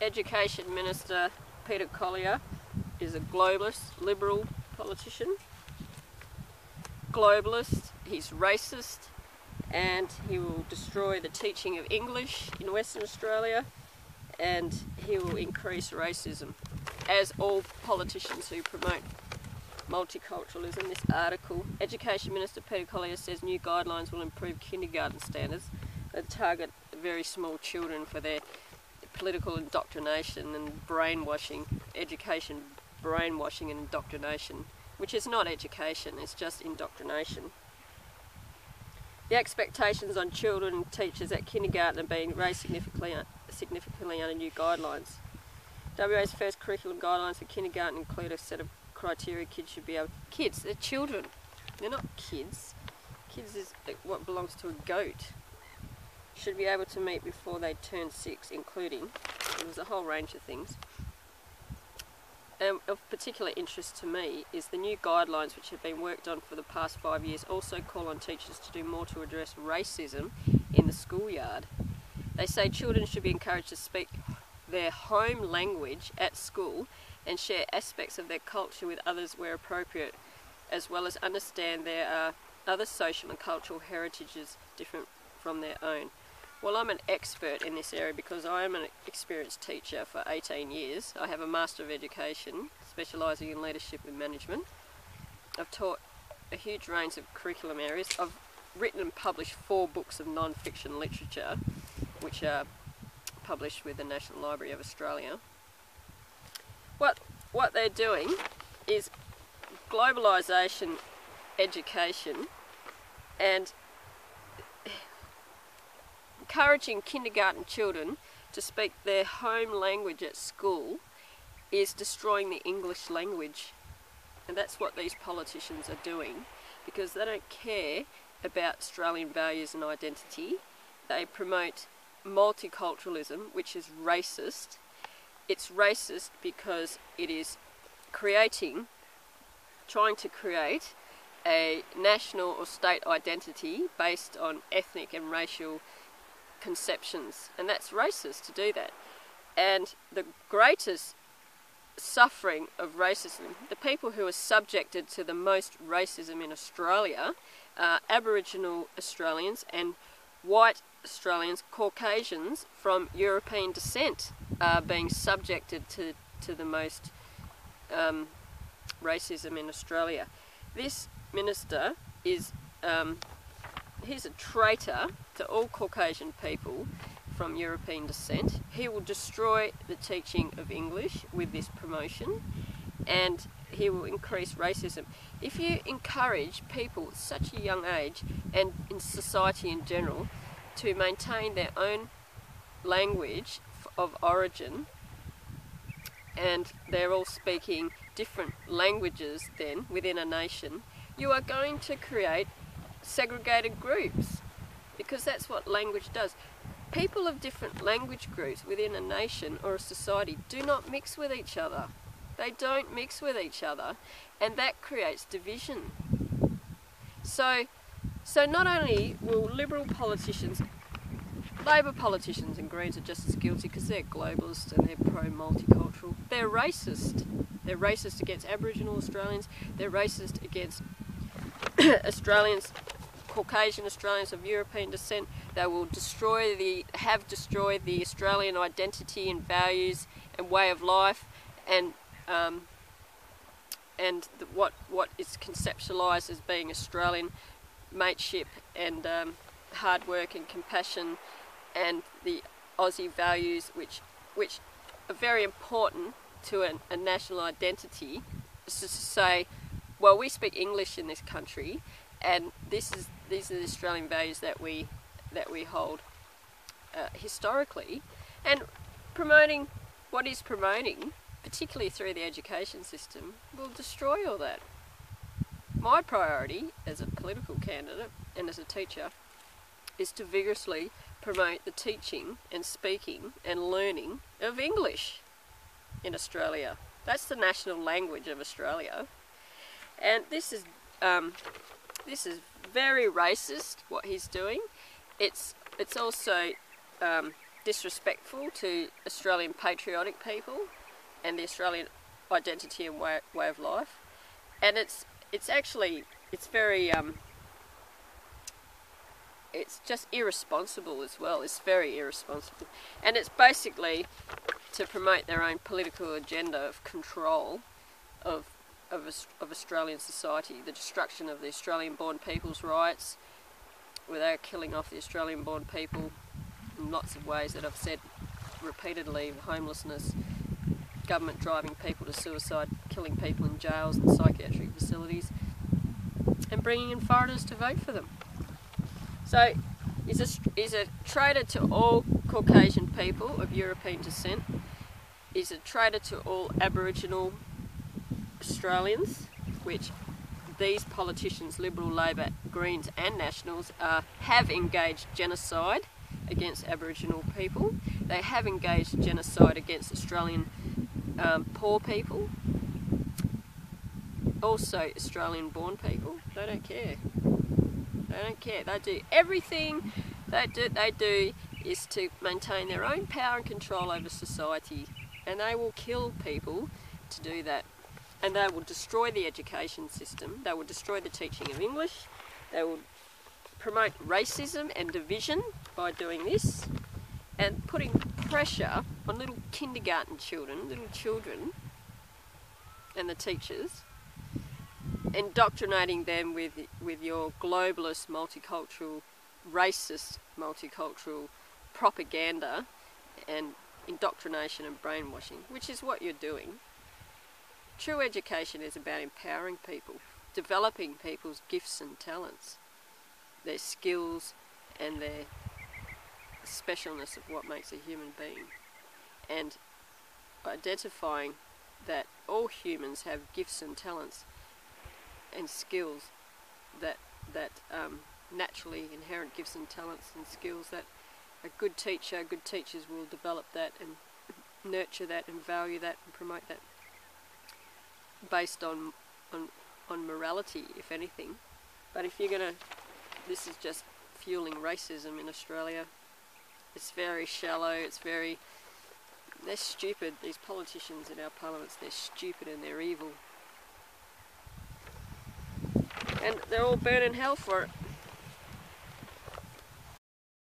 Education Minister Peter Collier is a globalist, liberal politician. Globalist, he's racist, and he will destroy the teaching of English in Western Australia, and he will increase racism, as all politicians who promote multiculturalism. This article, Education Minister Peter Collier says new guidelines will improve kindergarten standards that target very small children for their political indoctrination and brainwashing, education brainwashing and indoctrination, which is not education, it's just indoctrination. The expectations on children and teachers at kindergarten are being raised significantly under new guidelines. WA's first curriculum guidelines for kindergarten include a set of criteria kids should be able... Kids, they're children. They're not kids. Kids is what belongs to a goat. Should be able to meet before they turn 6, including... There's a whole range of things. Of particular interest to me is the new guidelines which have been worked on for the past 5 years also call on teachers to do more to address racism in the schoolyard. They say children should be encouraged to speak their home language at school and share aspects of their culture with others where appropriate, as well as understand there are other social and cultural heritages different from their own. Well, I'm an expert in this area because I am an experienced teacher for 18 years. I have a Master of Education, specialising in leadership and management. I've taught a huge range of curriculum areas. I've written and published 4 books of non-fiction literature, which are published with the National Library of Australia. What they're doing is globalisation education and encouraging kindergarten children to speak their home language at school is destroying the English language. And that's what these politicians are doing, because they don't care about Australian values and identity. They promote multiculturalism, which is racist. It's racist because it is trying to create a national or state identity based on ethnic and racial conceptions, and that's racist to do that. And the greatest suffering of racism, the people who are subjected to the most racism in Australia are Aboriginal Australians and white Australians. Caucasians from European descent are being subjected to the most racism in Australia. This minister is he's a traitor to all Caucasian people from European descent. He will destroy the teaching of English with this promotion, and he will increase racism. If you encourage people at such a young age, and in society in general, to maintain their own language of origin, and they're all speaking different languages then within a nation, you are going to create segregated groups, because that's what language does. People of different language groups within a nation or a society do not mix with each other. They don't mix with each other, and that creates division. So not only will Liberal politicians, Labor politicians and Greens are just as guilty because they're globalist and they're pro-multicultural. They're racist. They're racist against Aboriginal Australians. They're racist against Australians, Caucasian Australians of European descent. They will have destroyed the Australian identity and values and way of life, and what is conceptualised as being Australian mateship and hard work and compassion, and the Aussie values, which are very important to a national identity, is to say, well, we speak English in this country, and these are the Australian values that we hold historically, and promoting what is promoting, particularly through the education system, will destroy all that. My priority as a political candidate and as a teacher is to vigorously promote the teaching and speaking and learning of English in Australia. That's the national language of Australia, and this is very racist what he's doing. It's also disrespectful to Australian patriotic people and the Australian identity and way of life. And it's very it's just irresponsible as well. It's very irresponsible, and it's basically to promote their own political agenda of control of Australian society, the destruction of the Australian-born people's rights, where they're killing off the Australian-born people in lots of ways that I've said repeatedly: homelessness, government driving people to suicide, killing people in jails and psychiatric facilities, and bringing in foreigners to vote for them. So he's a traitor to all Caucasian people of European descent. He's a traitor to all Aboriginal Australians, which these politicians, Liberal, Labor, Greens and Nationals, have engaged genocide against Aboriginal people. They have engaged genocide against Australian poor people, also Australian-born people. They don't care. They don't care. They do everything they do is to maintain their own power and control over society, and they will kill people to do that. And they will destroy the education system. They will destroy the teaching of English. They will promote racism and division by doing this, and putting pressure on little kindergarten children, and the teachers, indoctrinating them with your globalist, multicultural, racist, multicultural propaganda and indoctrination and brainwashing, which is what you're doing. True education is about empowering people, developing people's gifts and talents, their skills and their specialness of what makes a human being, and identifying that all humans have gifts and talents and skills that naturally inherent gifts and talents and skills that good teachers will develop that and nurture that and value that and promote that based on morality, if anything. But if you're gonna, this is just fueling racism in Australia. It's very shallow. They're stupid. These politicians in our parliaments, they're stupid and they're evil. And they're all burning hell for it.